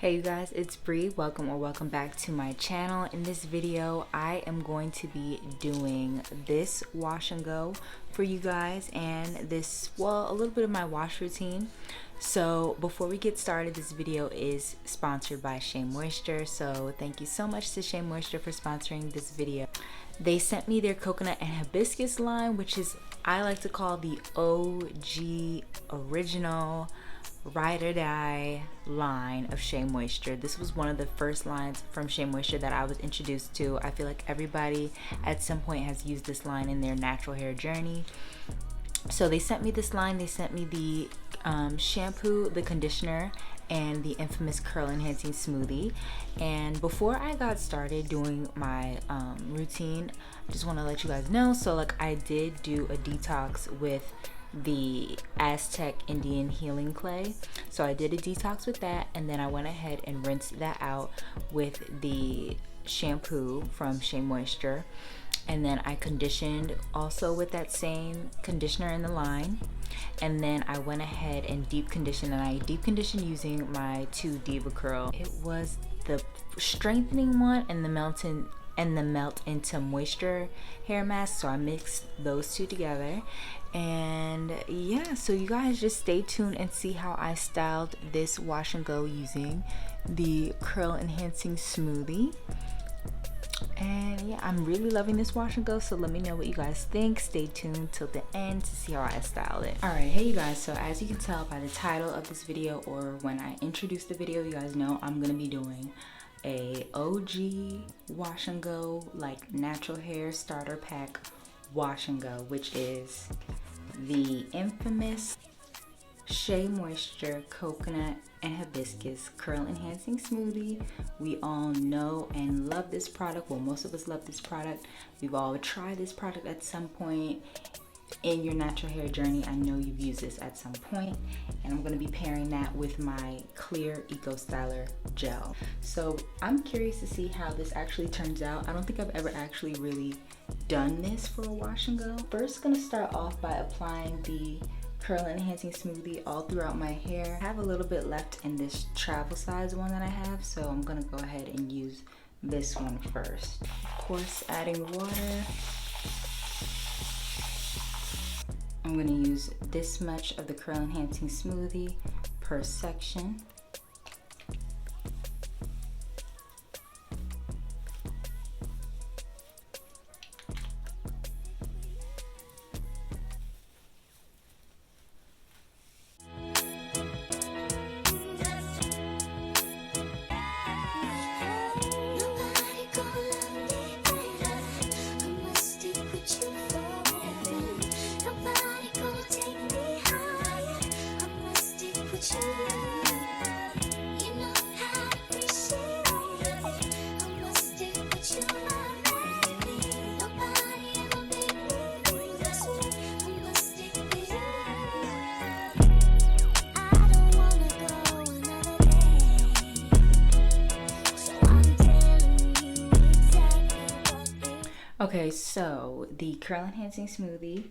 Hey you guys, it's Bri. Welcome back to my channel. In this video, I am going to be doing this wash and go for you guys, and this, well, a little bit of my wash routine. So before we get started, this video is sponsored by Shea Moisture. So thank you so much to Shea Moisture for sponsoring this video. They sent me their coconut and hibiscus line, which is, I like to call the OG original ride or die line of Shea Moisture. This was one of the first lines from Shea Moisture that I was introduced to. I feel like everybody at some point has used this line in their natural hair journey. So they sent me this line. They sent me the shampoo, the conditioner, and the infamous curl enhancing smoothie. And before I got started doing my routine, I just want to let you guys know, so like I did do a detox with the Aztec Indian healing clay. So I did a detox with that, and then I went ahead and rinsed that out with the shampoo from Shea Moisture, and then I conditioned also with that same conditioner in the line, and then I went ahead and deep conditioned, and I deep conditioned using my 2 Diva Curl. It was the strengthening one and the melt into moisture hair mask, so I mixed those two together. And yeah, so you guys just stay tuned and see how I styled this wash and go using the curl enhancing smoothie. And yeah, I'm really loving this wash and go, so let me know what you guys think. Stay tuned till the end to see how I styled it. All right, hey you guys, so as you can tell by the title of this video, or when I introduced the video, you guys know I'm gonna be doing a OG wash and go, like natural hair starter pack wash and go, which is the infamous Shea Moisture coconut and hibiscus curl enhancing smoothie. We all know and love this product. Well, most of us love this product. We've all tried this product at some point in your natural hair journey. I know you've used this at some point, and I'm going to be pairing that with my clear Eco Styler gel. So I'm curious to see how this actually turns out. I don't think I've ever actually really done this for a wash and go. First, going to start off by applying the curl enhancing smoothie all throughout my hair. I have a little bit left in this travel size one that I have, so I'm going to go ahead and use this one first. Of course, adding water. I'm going to use this much of the curl enhancing smoothie per section. Okay, so the curl enhancing smoothie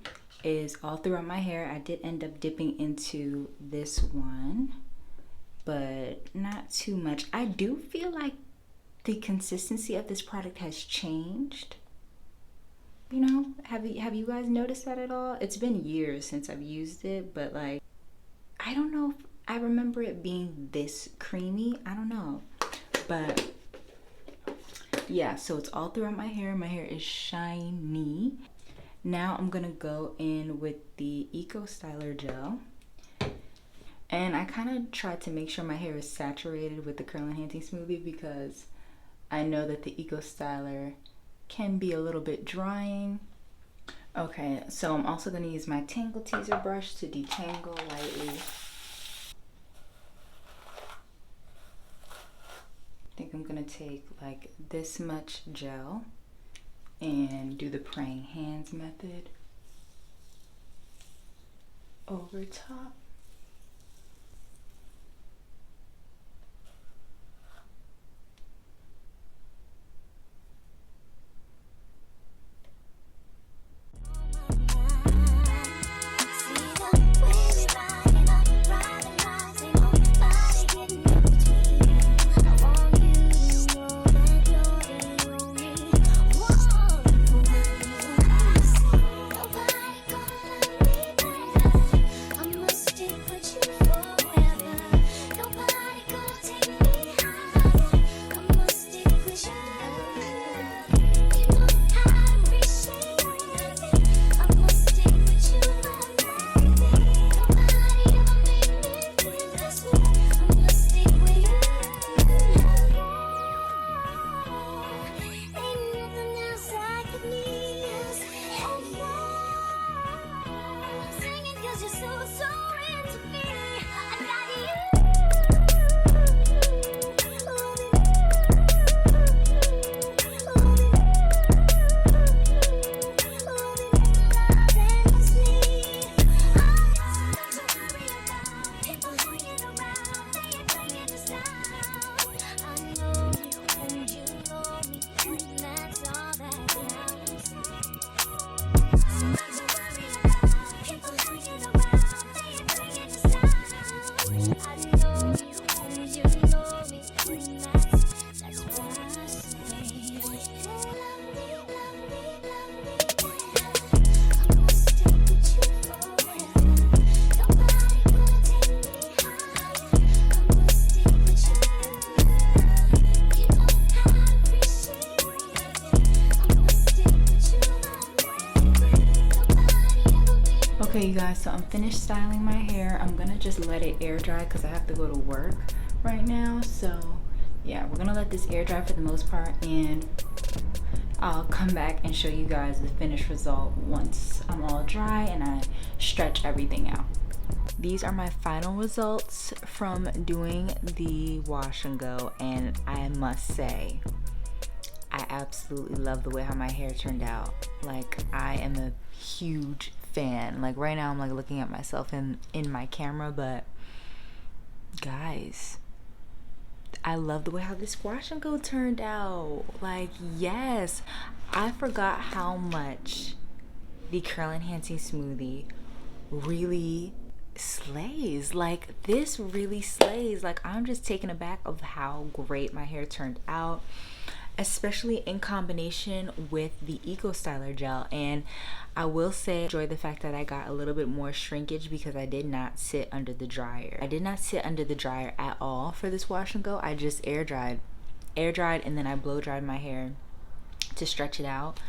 is all throughout my hair. I did end up dipping into this one, but not too much. I do feel like the consistency of this product has changed. You know, have you guys noticed that at all? It's been years since I've used it, but like, I don't know if I remember it being this creamy. I don't know, but yeah, so it's all throughout my hair. My hair is shiny. Now I'm gonna go in with the Eco Styler gel, and I kind of tried to make sure my hair is saturated with the curl enhancing smoothie because I know that the Eco Styler can be a little bit drying. Okay, so I'm also gonna use my Tangle Teaser brush to detangle lightly. I think I'm gonna take like this much gel and do the praying hands method over top. See the way we riding up, riding lights, ain't nobody getting in between. Okay, you guys, so I'm finished styling my hair. I'm gonna just let it air dry because I have to go to work right now. So yeah, we're gonna let this air dry for the most part, and I'll come back and show you guys the finished result once I'm all dry and I stretch everything out. These are my final results from doing the wash and go, and I must say I absolutely love the way how my hair turned out. Like, I am a huge fan. Like, right now I'm like looking at myself in my camera, but guys, I love the way how this wash and go turned out. Like, yes, I forgot how much the curl enhancing smoothie really slays. Like, this really slays. Like, I'm just taken aback of how great my hair turned out, especially in combination with the Eco Styler gel. And I will say, enjoy the fact that I got a little bit more shrinkage because I did not sit under the dryer. I did not sit under the dryer at all for this wash and go. I just air dried, and then I blow dried my hair to stretch it out.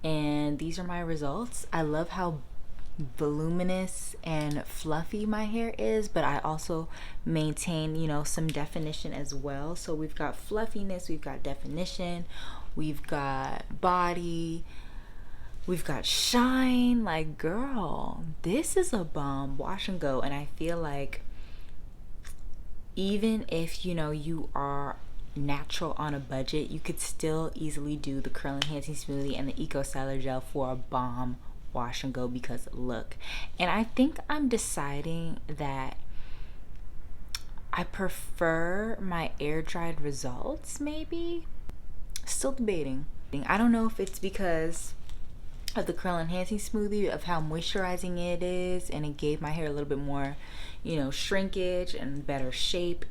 And these are my results. I love how voluminous and fluffy my hair is, but I also maintain, you know, some definition as well. So we've got fluffiness, we've got definition, we've got body, we've got shine. Like, girl, this is a bomb wash and go. And I feel like even if, you know, you are natural on a budget, you could still easily do the curl enhancing smoothie and the Eco Styler gel for a bomb wash and go. Because look, and I think I'm deciding that I prefer my air dried results, maybe. Still debating. I don't know if it's because of the curl enhancing smoothie, of how moisturizing it is, and it gave my hair a little bit more, you know, shrinkage and better shape.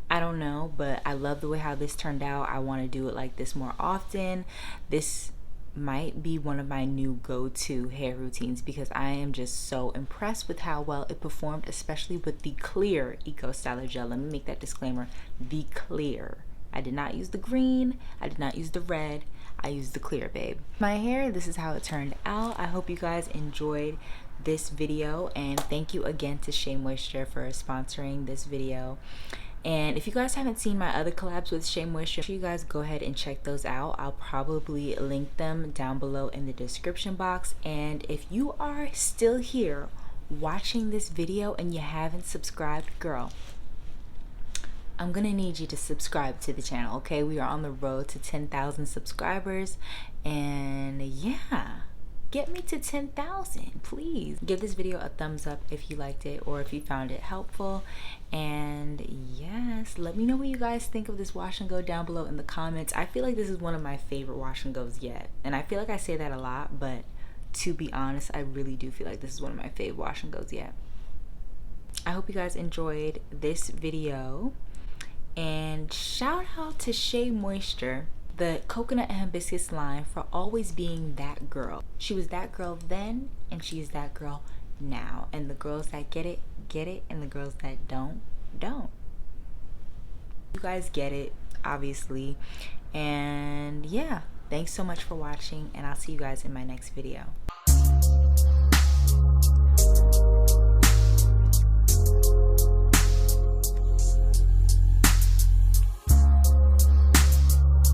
I don't know, but I love the way how this turned out. I want to do it like this more often. This might be one of my new go-to hair routines because I am just so impressed with how well it performed, especially with the clear Eco Styler gel. Let me make that disclaimer: the clear. I did not use the green, I did not use the red, I used the clear, babe. My hair, this is how it turned out. I hope you guys enjoyed this video, and thank you again to Shea Moisture for sponsoring this video. And if you guys haven't seen my other collabs with Shea Moisture, you guys go ahead and check those out. I'll probably link them down below in the description box. And if you are still here watching this video and you haven't subscribed, girl, I'm gonna need you to subscribe to the channel, okay? We are on the road to 10,000 subscribers, and yeah, get me to 10,000, please. Give this video a thumbs up if you liked it or if you found it helpful. And yes, let me know what you guys think of this wash and go down below in the comments. I feel like this is one of my favorite wash and goes yet, and I feel like I say that a lot, but to be honest, I really do feel like this is one of my favorite wash and goes yet. I hope you guys enjoyed this video, and shout out to Shea Moisture, the coconut and hibiscus line, for always being that girl. She was that girl then, and she's that girl now. And the girls that get it, and the girls that don't. You guys get it, obviously. And yeah, thanks so much for watching, and I'll see you guys in my next video.